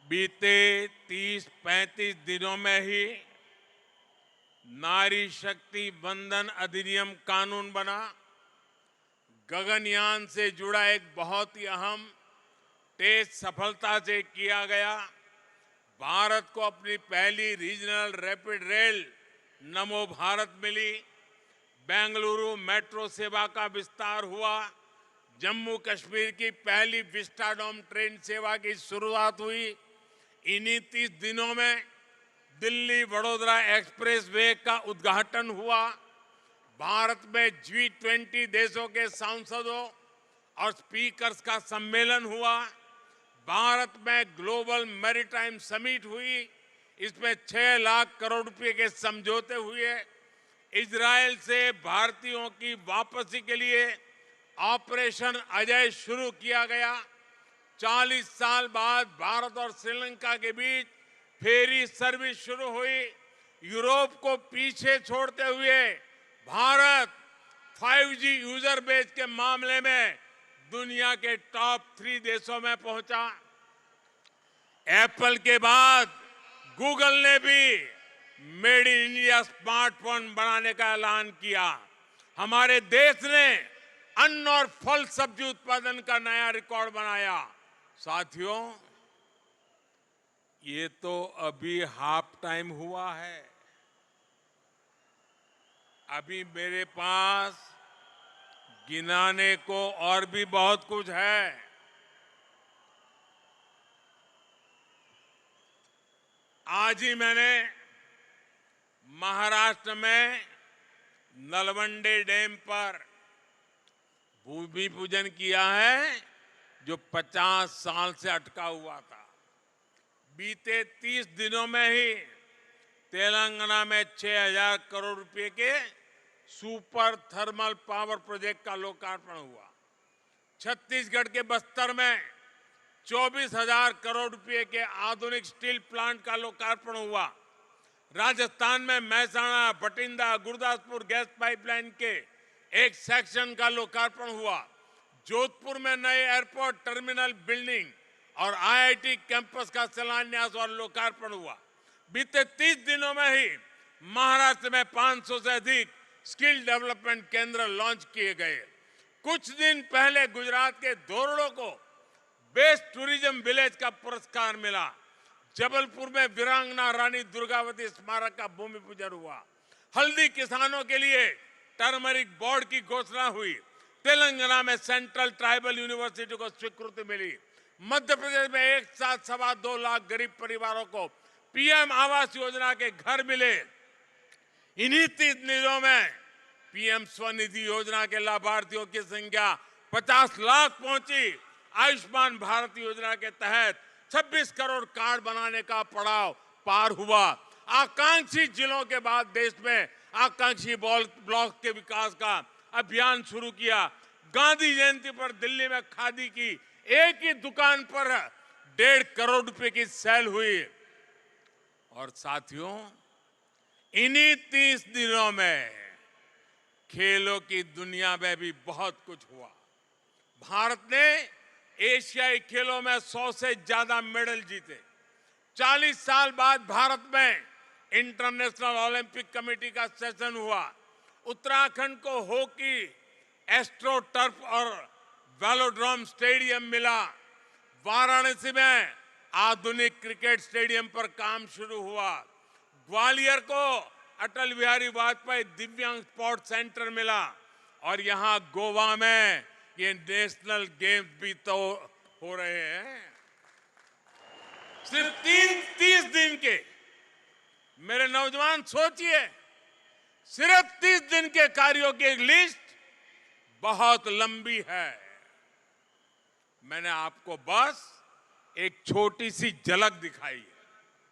बीते 30-35 दिनों में ही नारी शक्ति वंदन अधिनियम कानून बना। गगनयान से जुड़ा एक बहुत ही अहम टेस्ट सफलता से किया गया। भारत को अपनी पहली रीजनल रैपिड रेल नमो भारत मिली। बेंगलुरु मेट्रो सेवा का विस्तार हुआ। जम्मू कश्मीर की पहली विस्टाडोम ट्रेन सेवा की शुरुआत हुई। इन्हीं 30 दिनों में दिल्ली वडोदरा एक्सप्रेस वे का उद्घाटन हुआ। भारत में G20 देशों के सांसदों और स्पीकर्स का सम्मेलन हुआ। भारत में ग्लोबल मैरीटाइम समिट हुई। इसमें 6 लाख करोड़ रुपए के समझौते हुए। इजरायल से भारतीयों की वापसी के लिए ऑपरेशन अजय शुरू किया गया। 40 साल बाद भारत और श्रीलंका के बीच फेरी सर्विस शुरू हुई। यूरोप को पीछे छोड़ते हुए भारत 5G यूजर बेस के मामले में दुनिया के टॉप 3 देशों में पहुंचा। एप्पल के बाद गूगल ने भी मेड इन इंडिया स्मार्टफोन बनाने का ऐलान किया। हमारे देश ने अन्न और फल सब्जी उत्पादन का नया रिकॉर्ड बनाया। साथियों, ये तो अभी हाफ टाइम हुआ है। अभी मेरे पास गिनाने को और भी बहुत कुछ है। आज ही मैंने महाराष्ट्र में नलवंडे डैम पर भूमि पूजन किया है, जो 50 साल से अटका हुआ था। बीते 30 दिनों में ही तेलंगाना में 6,000 करोड़ रुपए के सुपर थर्मल पावर प्रोजेक्ट का लोकार्पण हुआ। छत्तीसगढ़ के बस्तर में 24,000 करोड़ रुपए के आधुनिक स्टील प्लांट का लोकार्पण हुआ। राजस्थान में महसाणा, बठिंडा, गुरदासपुर गैस पाइपलाइन के एक सेक्शन का लोकार्पण हुआ। जोधपुर में नए एयरपोर्ट टर्मिनल बिल्डिंग और IIT कैंपस का शिलान्यास और लोकार्पण हुआ। बीते 30 दिनों में ही महाराष्ट्र में 500 से अधिक स्किल डेवलपमेंट केंद्र लॉन्च किए गए। कुछ दिन पहले गुजरात के धोरडो को बेस्ट टूरिज्म विलेज का पुरस्कार मिला। जबलपुर में वीरांगना रानी दुर्गावती स्मारक का भूमि पूजन हुआ। हल्दी किसानों के लिए टर्मरिक बोर्ड की घोषणा हुई। तेलंगाना में सेंट्रल ट्राइबल यूनिवर्सिटी को स्वीकृति मिली। मध्य प्रदेश में एक साथ 2.25 लाख गरीब परिवारों को PM आवास योजना के घर मिले। इन्हीं 30 दिनों में PM स्वनिधि योजना के लाभार्थियों की संख्या 50 लाख पहुंची। आयुष्मान भारत योजना के तहत 26 करोड़ कार्ड बनाने का पड़ाव पार हुआ। आकांक्षी जिलों के बाद देश में आकांक्षी ब्लॉक के विकास का अभियान शुरू किया। गांधी जयंती पर दिल्ली में खादी की एक ही दुकान पर 1.5 करोड़ रुपए की सेल हुई। और साथियों, इन्हीं 30 दिनों में खेलों की दुनिया में भी बहुत कुछ हुआ। भारत ने एशियाई खेलों में 100 से ज्यादा मेडल जीते। 40 साल बाद भारत में इंटरनेशनल ओलंपिक कमेटी का सेशन हुआ। उत्तराखंड को हॉकी, एस्ट्रो टर्फ और वेलोड्रोम स्टेडियम मिला। वाराणसी में आधुनिक क्रिकेट स्टेडियम पर काम शुरू हुआ। ग्वालियर को अटल बिहारी वाजपेयी दिव्यांग स्पोर्ट्स सेंटर मिला। और यहां गोवा में ये नेशनल गेम्स भी तो हो रहे हैं। सिर्फ 30 दिन के, मेरे नौजवान सोचिए, सिर्फ 30 दिन के कार्यों की एक लिस्ट बहुत लंबी है। मैंने आपको बस एक छोटी सी झलक दिखाई है।